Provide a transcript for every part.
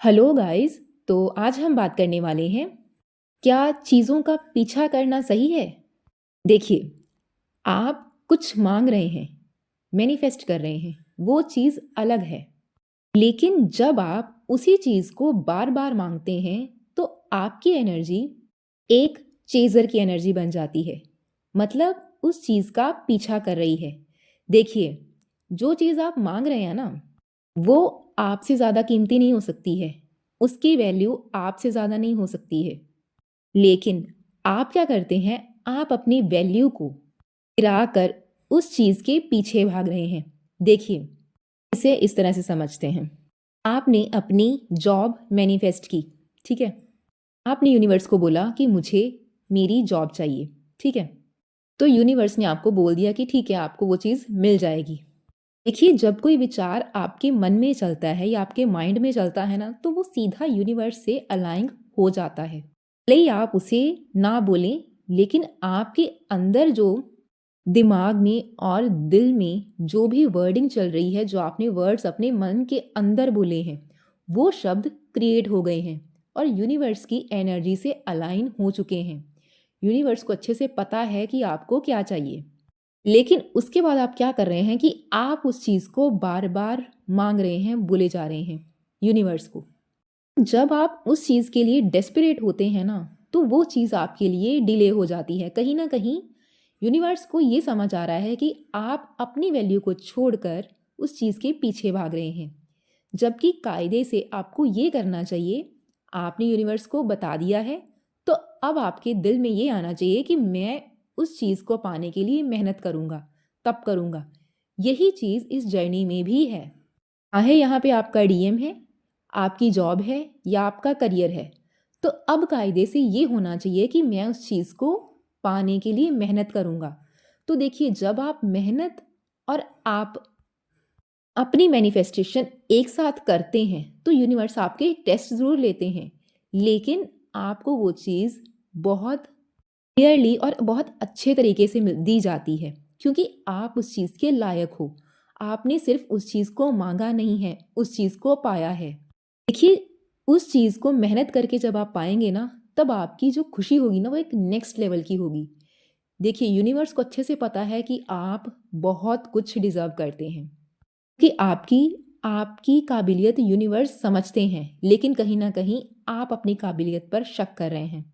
Hello guys. तो आज हम बात करने वाले हैं, क्या चीज़ों का पीछा करना सही है। देखिए, आप कुछ मांग रहे हैं, मैनिफेस्ट कर रहे हैं, वो चीज़ अलग है। लेकिन जब आप उसी चीज़ को बार बार मांगते हैं तो आपकी एनर्जी एक चेज़र की एनर्जी बन जाती है। मतलब उस चीज़ का पीछा कर रही है। देखिए, जो चीज़ आप मांग रहे हैं ना, वो आपसे ज़्यादा कीमती नहीं हो सकती है, उसकी वैल्यू आपसे ज़्यादा नहीं हो सकती है। लेकिन आप क्या करते हैं, आप अपनी वैल्यू को गिरा कर उस चीज़ के पीछे भाग रहे हैं। देखिए, इसे इस तरह से समझते हैं। आपने अपनी जॉब मैनिफेस्ट की, ठीक है। आपने यूनिवर्स को बोला कि मुझे मेरी जॉब चाहिए, ठीक है। तो यूनिवर्स ने आपको बोल दिया कि ठीक है, आपको वो चीज़ मिल जाएगी। देखिए, जब कोई विचार आपके मन में चलता है या आपके माइंड में चलता है ना, तो वो सीधा यूनिवर्स से अलाइन हो जाता है। भले ही आप उसे ना बोलें, लेकिन आपके अंदर जो दिमाग में और दिल में जो भी वर्डिंग चल रही है, जो आपने वर्ड्स अपने मन के अंदर बोले हैं, वो शब्द क्रिएट हो गए हैं और यूनिवर्स की एनर्जी से अलाइन हो चुके हैं। यूनिवर्स को अच्छे से पता है कि आपको क्या चाहिए। लेकिन उसके बाद आप क्या कर रहे हैं कि आप उस चीज़ को बार बार मांग रहे हैं, बोले जा रहे हैं यूनिवर्स को। जब आप उस चीज़ के लिए डेस्परेट होते हैं ना, तो वो चीज़ आपके लिए डिले हो जाती है। कहीं ना कहीं यूनिवर्स को ये समझ आ रहा है कि आप अपनी वैल्यू को छोड़कर उस चीज़ के पीछे भाग रहे हैं, जबकि कायदे से आपको ये करना चाहिए। आपने यूनिवर्स को बता दिया है, तो अब आपके दिल में ये आना चाहिए कि मैं उस चीज़ को पाने के लिए मेहनत करूँगा, तब करूँगा। यही चीज़ इस जर्नी में भी है। चाहे यहाँ पे आपका डीएम है, आपकी जॉब है या आपका करियर है, तो अब कायदे से ये होना चाहिए कि मैं उस चीज़ को पाने के लिए मेहनत करूँगा। तो देखिए, जब आप मेहनत और आप अपनी मैनिफेस्टेशन एक साथ करते हैं, तो यूनिवर्स आपके टेस्ट ज़रूर लेते हैं, लेकिन आपको वो चीज़ बहुत क्लियरली और बहुत अच्छे तरीके से दी जाती है, क्योंकि आप उस चीज़ के लायक हो। आपने सिर्फ उस चीज़ को मांगा नहीं है, उस चीज़ को पाया है। देखिए, उस चीज़ को मेहनत करके जब आप पाएंगे ना, तब आपकी जो खुशी होगी ना, वो एक नेक्स्ट लेवल की होगी। देखिए, यूनिवर्स को अच्छे से पता है कि आप बहुत कुछ डिजर्व करते हैं, कि आपकी आपकी काबिलियत यूनिवर्स समझते हैं, लेकिन कहीं ना कहीं आप अपनी काबिलियत पर शक कर रहे हैं।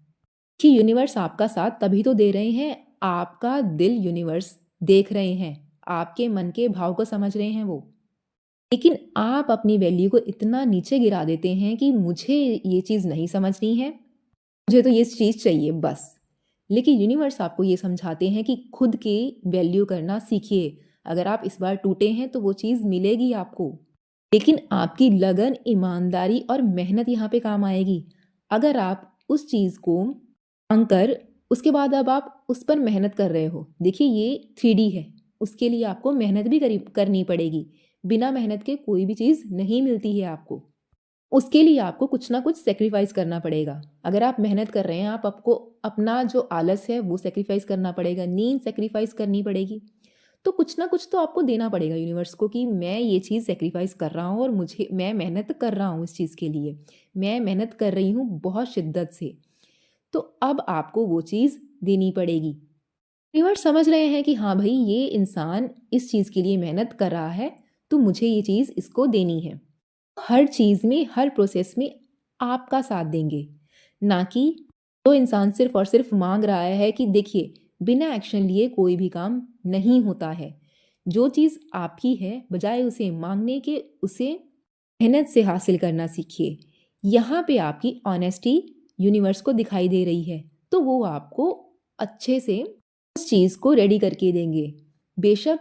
कि यूनिवर्स आपका साथ तभी तो दे रहे हैं, आपका दिल यूनिवर्स देख रहे हैं, आपके मन के भाव को समझ रहे हैं वो। लेकिन आप अपनी वैल्यू को इतना नीचे गिरा देते हैं कि मुझे ये चीज़ नहीं समझनी है, मुझे तो ये चीज़ चाहिए बस। लेकिन यूनिवर्स आपको ये समझाते हैं कि खुद की वैल्यू करना सीखिए। अगर आप इस बार टूटे हैं तो वो चीज़ मिलेगी आपको, लेकिन आपकी लगन, ईमानदारी और मेहनत यहाँ पे काम आएगी। अगर आप उस चीज़ को मांग कर उसके बाद अब आप उस पर मेहनत कर रहे हो, देखिए ये 3D है, उसके लिए आपको मेहनत भी करनी पड़ेगी। बिना मेहनत के कोई भी चीज़ नहीं मिलती है आपको। उसके लिए आपको कुछ ना कुछ सेक्रीफाइस करना पड़ेगा। अगर आप मेहनत कर रहे हैं, आप आपको अपना जो आलस है वो सेक्रीफाइस करना पड़ेगा, नींद सेक्रीफाइस करनी पड़ेगी। तो कुछ ना कुछ तो आपको देना पड़ेगा यूनिवर्स को कि मैं ये चीज़ सेक्रीफाइस कर रहा हूँ और मुझे मैं मेहनत कर रहा हूँ इस चीज़ के लिए, मैं मेहनत कर रही हूँ बहुत शिद्दत से। तो अब आपको वो चीज़ देनी पड़ेगी। यूनिवर्स समझ रहे हैं कि हाँ भाई, ये इंसान इस चीज़ के लिए मेहनत कर रहा है, तो मुझे ये चीज़ इसको देनी है। हर चीज़ में, हर प्रोसेस में आपका साथ देंगे, ना कि तो इंसान सिर्फ और सिर्फ मांग रहा है। कि देखिए, बिना एक्शन लिए कोई भी काम नहीं होता है। जो चीज़ आपकी है, बजाय उसे मांगने के, उसे मेहनत से हासिल करना सीखिए। यहाँ पे आपकी ऑनेस्टी यूनिवर्स को दिखाई दे रही है, तो वो आपको अच्छे से उस चीज़ को रेडी करके देंगे। बेशक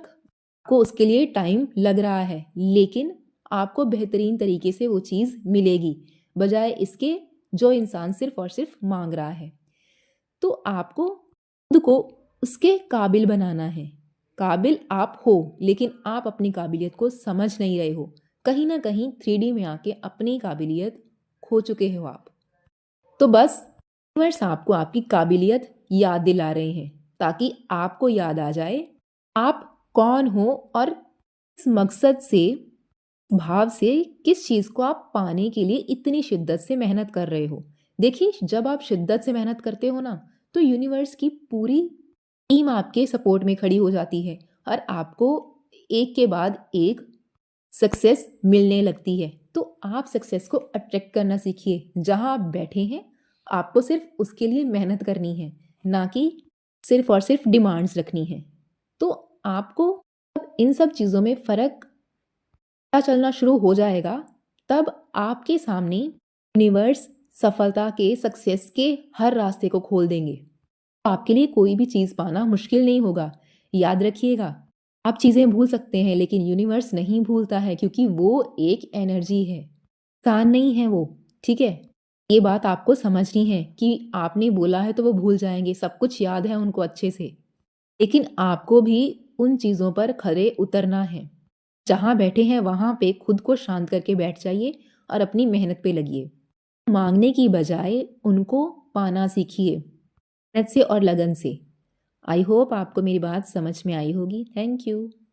को उसके लिए टाइम लग रहा है, लेकिन आपको बेहतरीन तरीके से वो चीज़ मिलेगी, बजाय इसके जो इंसान सिर्फ और सिर्फ मांग रहा है। तो आपको खुद को उसके काबिल बनाना है। काबिल आप हो, लेकिन आप अपनी काबिलियत को समझ नहीं रहे हो। कहीं ना कहीं 3D में आके अपनी काबिलियत खो चुके हो आप। तो बस यूनिवर्स आपको आपकी काबिलियत याद दिला रहे हैं, ताकि आपको याद आ जाए आप कौन हो और किस मकसद से भाव से किस चीज़ को आप पाने के लिए इतनी शिद्दत से मेहनत कर रहे हो। देखिए, जब आप शिद्दत से मेहनत करते हो ना, तो यूनिवर्स की पूरी टीम आपके सपोर्ट में खड़ी हो जाती है और आपको एक के बाद एक सक्सेस मिलने लगती है। तो आप सक्सेस को अट्रैक्ट करना सीखिए। जहाँ आप बैठे हैं, आपको सिर्फ़ उसके लिए मेहनत करनी है, ना कि सिर्फ़ और सिर्फ़ डिमांड्स रखनी है। तो आपको जब इन सब चीज़ों में फ़र्क पता चलना शुरू हो जाएगा, तब आपके सामने यूनिवर्स सफलता के, सक्सेस के हर रास्ते को खोल देंगे। आपके लिए कोई भी चीज़ पाना मुश्किल नहीं होगा। याद रखिएगा, आप चीज़ें भूल सकते हैं लेकिन यूनिवर्स नहीं भूलता है, क्योंकि वो एक एनर्जी है, इंसान नहीं है वो, ठीक है? ये बात आपको समझनी है कि आपने बोला है तो वो भूल जाएँगे, सब कुछ याद है उनको अच्छे से। लेकिन आपको भी उन चीज़ों पर खरे उतरना है। जहाँ बैठे हैं वहाँ पे खुद को शांत करके बैठ जाइए और अपनी मेहनत पे लगिए। माँगने की बजाय उनको पाना सीखिए, मेहनत से और लगन से। आई होप आपको मेरी बात समझ में आई होगी। Thank you.